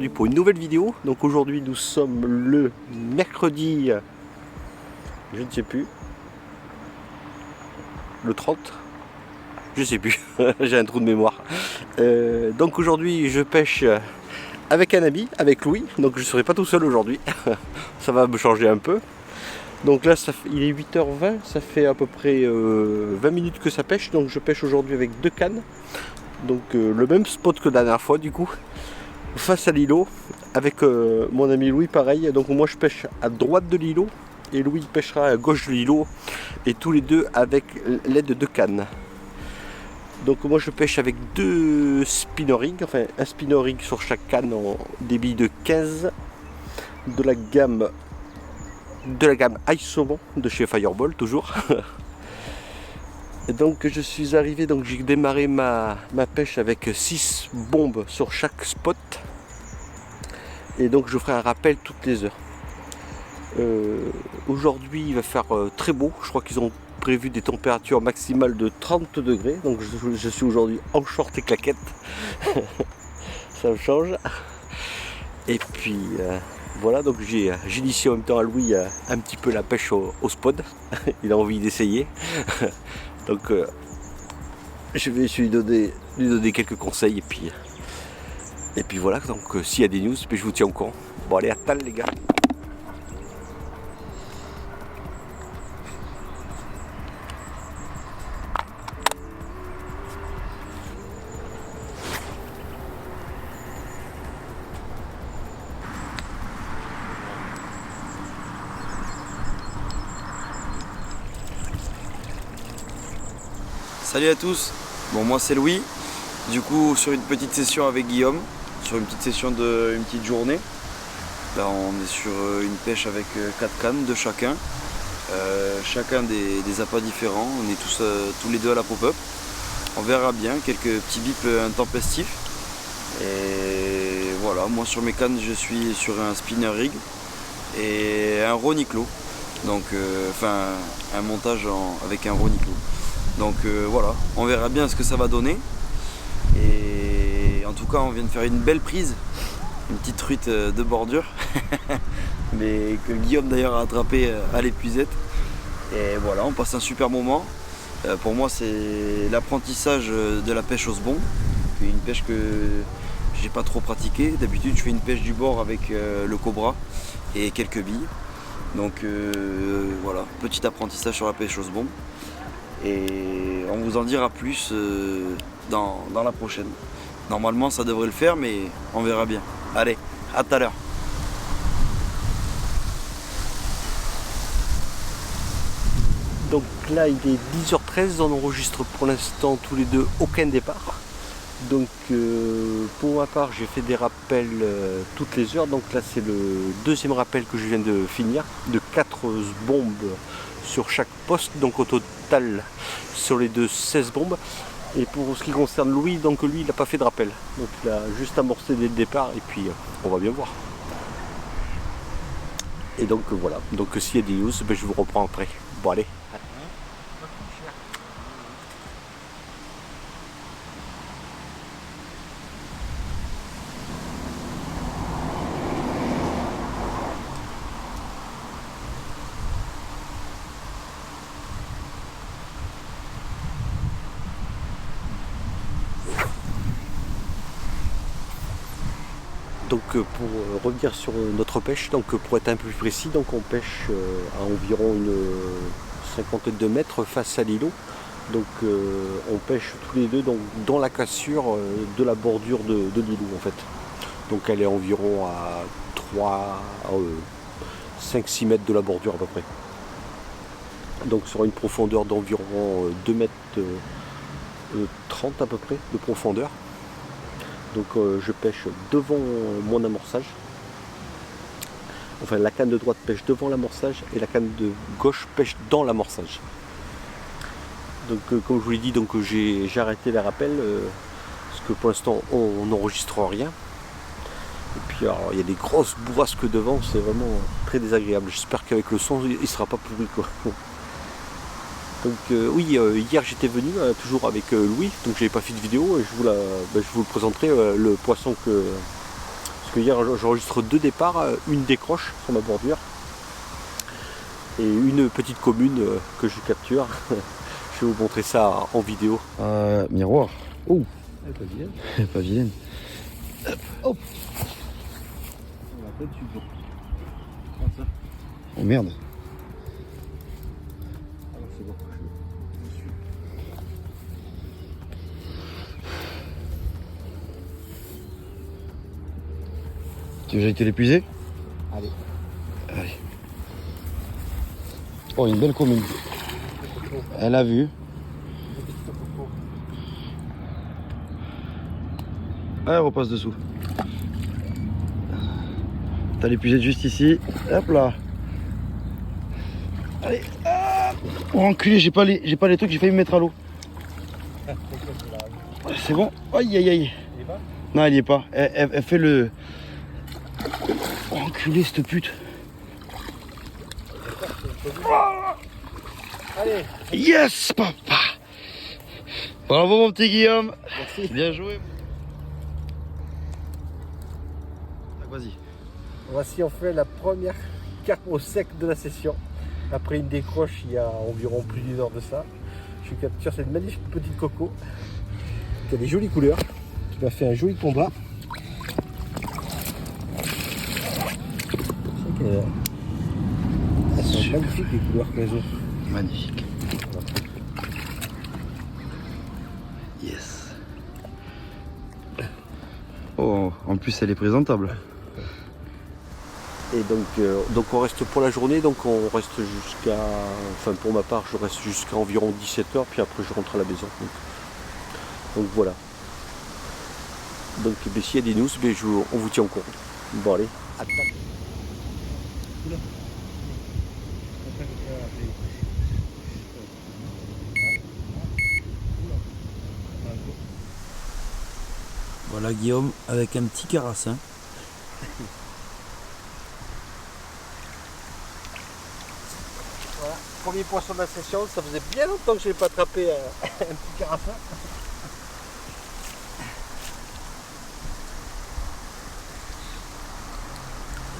aujourd'hui pour une nouvelle vidéo. Donc aujourd'hui nous sommes le mercredi, je ne sais plus, le 30, je sais plus, j'ai un trou de mémoire. Donc aujourd'hui je pêche avec un ami, avec Louis, donc je ne serai pas tout seul aujourd'hui, ça va me changer un peu. Donc là il est 8h20, ça fait à peu près 20 minutes que ça pêche, donc je pêche aujourd'hui avec 2 cannes. Donc le même spot que la dernière fois du coup, face à l'îlot, avec mon ami Louis pareil. Donc moi je pêche à droite de l'îlot et Louis pêchera à gauche de l'îlot, et tous les deux avec l'aide de 2 cannes. Donc moi je pêche avec 2 spinnerig, enfin un spinnerig sur chaque canne en débit de 15 de la gamme Ice Saumon de chez Fireball toujours. Et donc je suis arrivé, donc j'ai démarré ma pêche avec 6 bombes sur chaque spot. Et donc je ferai un rappel toutes les heures. Aujourd'hui il va faire très beau, je crois qu'ils ont prévu des températures maximales de 30 degrés. Donc je suis aujourd'hui en short et claquettes. Ça me change. Et puis voilà, donc j'ai initié en même temps à Louis un petit peu la pêche au spot. Il a envie d'essayer. Donc je vais lui donner quelques conseils, et puis voilà. Donc s'il y a des news, je vous tiens au courant. Bon allez, à tal les gars. Salut à tous, bon moi c'est Louis, du coup sur une petite session avec Guillaume, sur une petite session une petite journée. Là on est sur une pêche avec 4 cannes de chacun, chacun des appâts différents, on est tous les deux à la pop-up. On verra bien, quelques petits bips intempestifs. Et voilà, moi sur mes cannes je suis sur un spinner rig et un Roniclo, donc un montage avec un Roniclo. Donc voilà, on verra bien ce que ça va donner. Et en tout cas on vient de faire une belle prise, une petite truite de bordure, mais que Guillaume d'ailleurs a attrapé à l'épuisette. Et voilà, on passe un super moment. Pour moi c'est l'apprentissage de la pêche au sbon, une pêche que j'ai pas trop pratiquée. D'habitude je fais une pêche du bord avec le cobra et quelques billes. Donc voilà, petit apprentissage sur la pêche au sbon. Et on vous en dira plus dans la prochaine. Normalement ça devrait le faire, mais on verra bien. Allez, à tout à l'heure. Donc là il est 10h13, on enregistre pour l'instant tous les deux aucun départ. Donc pour ma part j'ai fait des rappels toutes les heures. Donc là c'est le deuxième rappel que je viens de finir, de 4 bombes sur chaque poste, donc au total sur les deux 16 bombes. Et pour ce qui concerne Louis, donc lui il n'a pas fait de rappel, donc il a juste amorcé dès le départ, et puis on va bien voir. Et donc voilà, donc s'il y a des news, je vous reprends après. Bon allez. Donc pour revenir sur notre pêche, donc pour être un peu plus précis, donc on pêche à environ une cinquantaine de mètres face à l'îlot. Donc on pêche tous les deux dans la cassure de la bordure de l'îlot en fait. Donc elle est environ à 5-6 mètres de la bordure à peu près. Donc sur une profondeur d'environ 2 mètres 30 à peu près de profondeur. Donc je pêche devant mon amorçage. Enfin la canne de droite pêche devant l'amorçage et la canne de gauche pêche dans l'amorçage. Donc comme je vous l'ai dit, donc j'ai arrêté les rappels parce que pour l'instant on n'enregistre rien. Et puis alors il y a des grosses bourrasques devant, c'est vraiment très désagréable. J'espère qu'avec le son il ne sera pas pourri quoi. Donc oui, hier j'étais venu toujours avec Louis, donc j'avais pas fait de vidéo, et je vous le présenterai, le poisson Parce que hier j'enregistre 2 départs, une décroche sur ma bordure et une petite commune que je capture. Je vais vous montrer ça en vidéo. Miroir. Oh, Elle est pas vilaine. elle est pas vilaine. Hop. On va peut-être suivre. Comme ça. Oh merde. Alors c'est bon. Je suis. Tu veux que j'aille te l'épuiser? Allez. Allez. Oh, une belle commune. Elle a vu. Ah, elle repasse dessous. T'as l'épuisé juste ici. Hop là. Allez. Ah. Oh, enculé, j'ai pas les trucs, j'ai failli me mettre à l'eau. C'est bon. Aïe aïe aïe. Non, elle y est pas. Elle fait le. Oh, enculé, cette pute. Allez. Yes, papa. Bravo, mon petit Guillaume. Merci. Bien joué. Vas-y. Voici on fait la première carpe au sec de la session. Après une décroche il y a environ plus d'une heure de ça. Je capture cette magnifique petite coco qui a des jolies couleurs, qui m'a fait un joli combat. Elles sont magnifiques les couleurs qu'elles ont. Magnifique. Yes. Oh, en plus elle est présentable. Et donc on reste pour la journée, donc on reste jusqu'à, enfin pour ma part je reste jusqu'à environ 17h, puis après je rentre à la maison. Donc voilà. Donc s'il y a des news, on vous tient au courant. Bon allez, à table. Voilà Guillaume avec un petit carassin. Voilà, premier poisson de la session, ça faisait bien longtemps que je n'ai pas attrapé un petit carassin.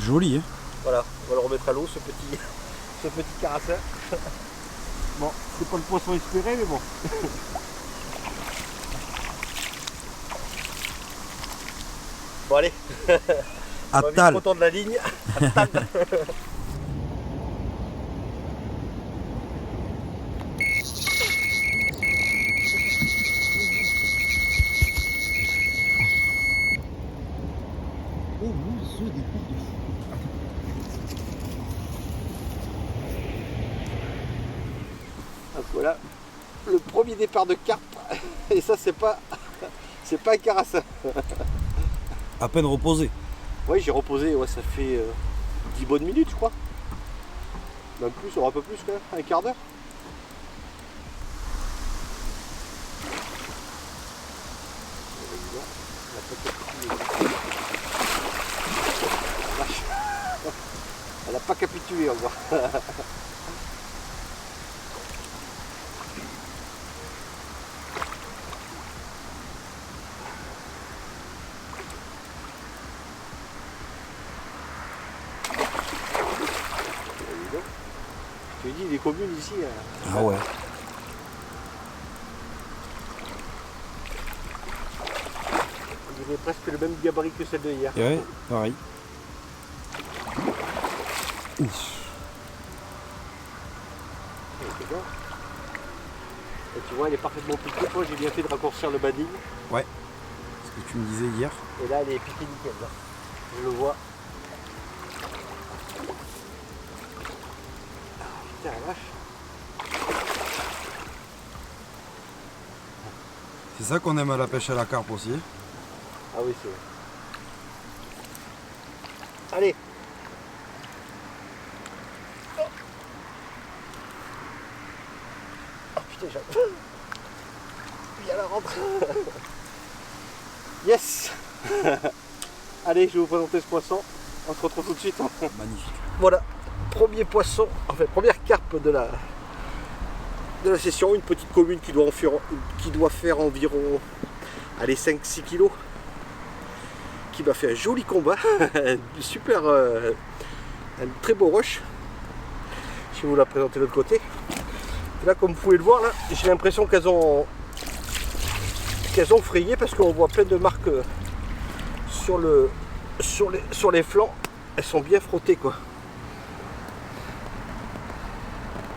Joli, hein? Voilà, on va le remettre à l'eau ce petit carassin. Bon, c'est pas le poisson espéré mais bon. Bon allez, À on va vite tal. content de la ligne. À table. Donc voilà, le premier départ de carpe. Et ça c'est pas un carassin. À peine reposé. Oui, j'ai reposé, ouais, ça fait 10 bonnes minutes, je crois. Même plus, on aura un peu plus quand même, un quart d'heure. Elle n'a pas capitulé, on voit. Je te dis, les communes ici. Ah ouais. Il est presque le même gabarit que celle de hier. Ouais, pareil. C'est bon. Et tu vois, elle est parfaitement piquée. Toi, j'ai bien fait de raccourcir le bading. Ouais. Ce que tu me disais hier. Et là, elle est piquée nickel. Là. Je le vois. Ah, putain, la vache. C'est ça qu'on aime à la pêche à la carpe aussi. Ah oui, c'est vrai. Allez. Oh, oh putain, j'ai... Viens la rentre. Yes. Allez, je vais vous présenter ce poisson. On se retrouve tout de suite. Magnifique. Voilà, premier poisson, enfin première carpe de la session, une petite commune qui doit faire environ allez, 5-6 kilos, qui m'a fait un joli combat, super, un très beau rush. Je vais vous la présenter de l'autre côté. Et là, comme vous pouvez le voir, là, j'ai l'impression qu'elles ont frayé parce qu'on voit plein de marques sur les flancs. Elles sont bien frottées, quoi.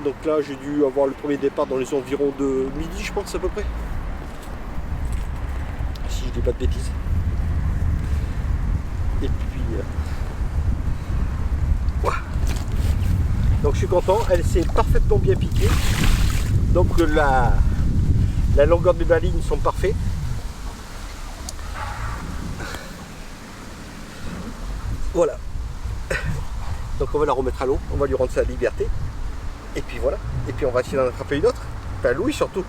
Donc là, j'ai dû avoir le premier départ dans les environs de midi, je pense, à peu près. Si je dis pas de bêtises. Et puis voilà. Donc je suis content, elle s'est parfaitement bien piquée. Donc la longueur de ma ligne sont parfaits. Voilà. Donc on va la remettre à l'eau, on va lui rendre sa liberté. Et puis voilà. Et puis on va essayer d'en attraper une autre. Enfin Louis surtout.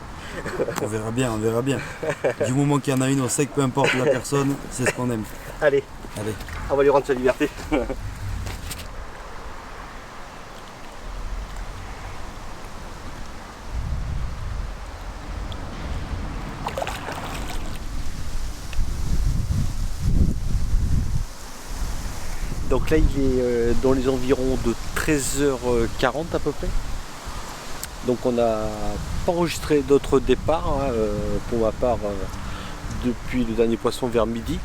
On verra bien, on verra bien. Du moment qu'il y en a une au sec, peu importe la personne, c'est ce qu'on aime. Allez, on va lui rendre sa liberté. Donc là il est dans les environs de 13h40 à peu près. Donc on n'a pas enregistré d'autres départs hein, pour ma part depuis le dernier poisson vers midi.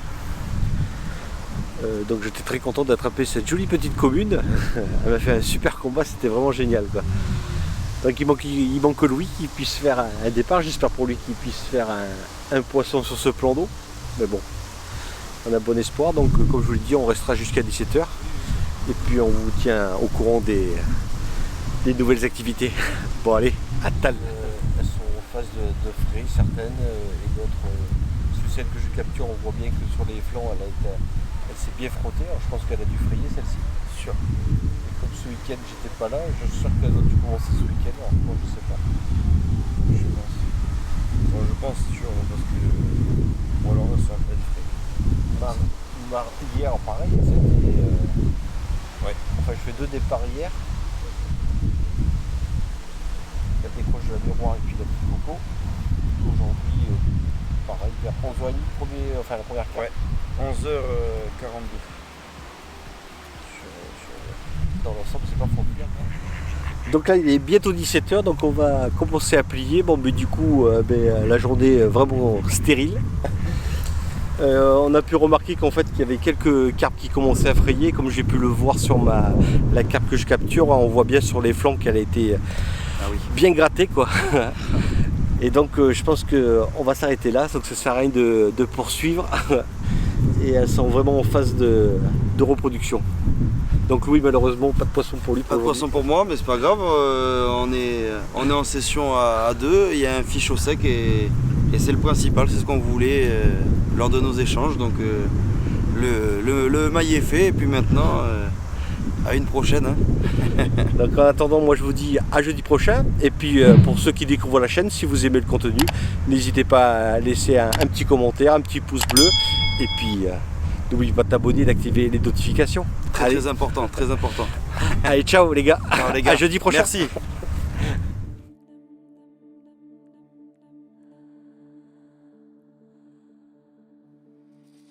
Donc j'étais très content d'attraper cette jolie petite commune. Elle m'a fait un super combat, c'était vraiment génial, quoi. Donc il manque Louis qui puisse faire un départ, j'espère pour lui qu'il puisse faire un poisson sur ce plan d'eau. Mais bon, on a bon espoir, donc comme je vous l'ai dit, on restera jusqu'à 17h. Et puis on vous tient au courant des nouvelles activités. Bon allez, à tal. Elles sont en phase de frais, certaines, et d'autres. Celle que je capture, on voit bien que sur les flancs, elle s'est bien frottée. Alors je pense qu'elle a dû frayer celle-ci, sûr. Et comme ce week-end j'étais pas là, je suis sûr qu'elle a dû commencer ce week-end. Alors moi je sais pas. Je pense. Bon, je pense sûr, parce que. Ou alors ça va être frais. Hier, pareil, c'était. Ouais. Enfin, je fais 2 départs hier. La décroche de la miroir et puis la petite coco. Aujourd'hui, pareil, vers 11h30, la première carte. Ouais, 11h42. Dans l'ensemble, c'est pas fort bien. Donc là, il est bientôt 17h, donc on va commencer à plier. Bon, mais du coup, la journée est vraiment stérile. On a pu remarquer qu'en fait, qu'il y avait quelques carpes qui commençaient à frayer. Comme j'ai pu le voir sur la carpe que je capture, on voit bien sur les flancs qu'elle a été bien grattée, quoi. Et donc je pense qu'on va s'arrêter là, donc ça sert à rien de poursuivre. Et elles sont vraiment en phase de reproduction. Donc Louis, malheureusement, pas de poisson pour lui. Pas de poisson pour moi, mais c'est pas grave. On est en session à 2, il y a un fiche au sec et c'est le principal, c'est ce qu'on voulait lors de nos échanges. Donc le mail est fait et puis maintenant à une prochaine. Hein. Donc en attendant, moi je vous dis à jeudi prochain. Et puis pour ceux qui découvrent la chaîne, si vous aimez le contenu, n'hésitez pas à laisser un petit commentaire, un petit pouce bleu. Et puis n'oubliez pas de t'abonner et d'activer les notifications. Très important, très important. Allez, ciao les gars. Ciao, les gars. À jeudi prochain. Merci.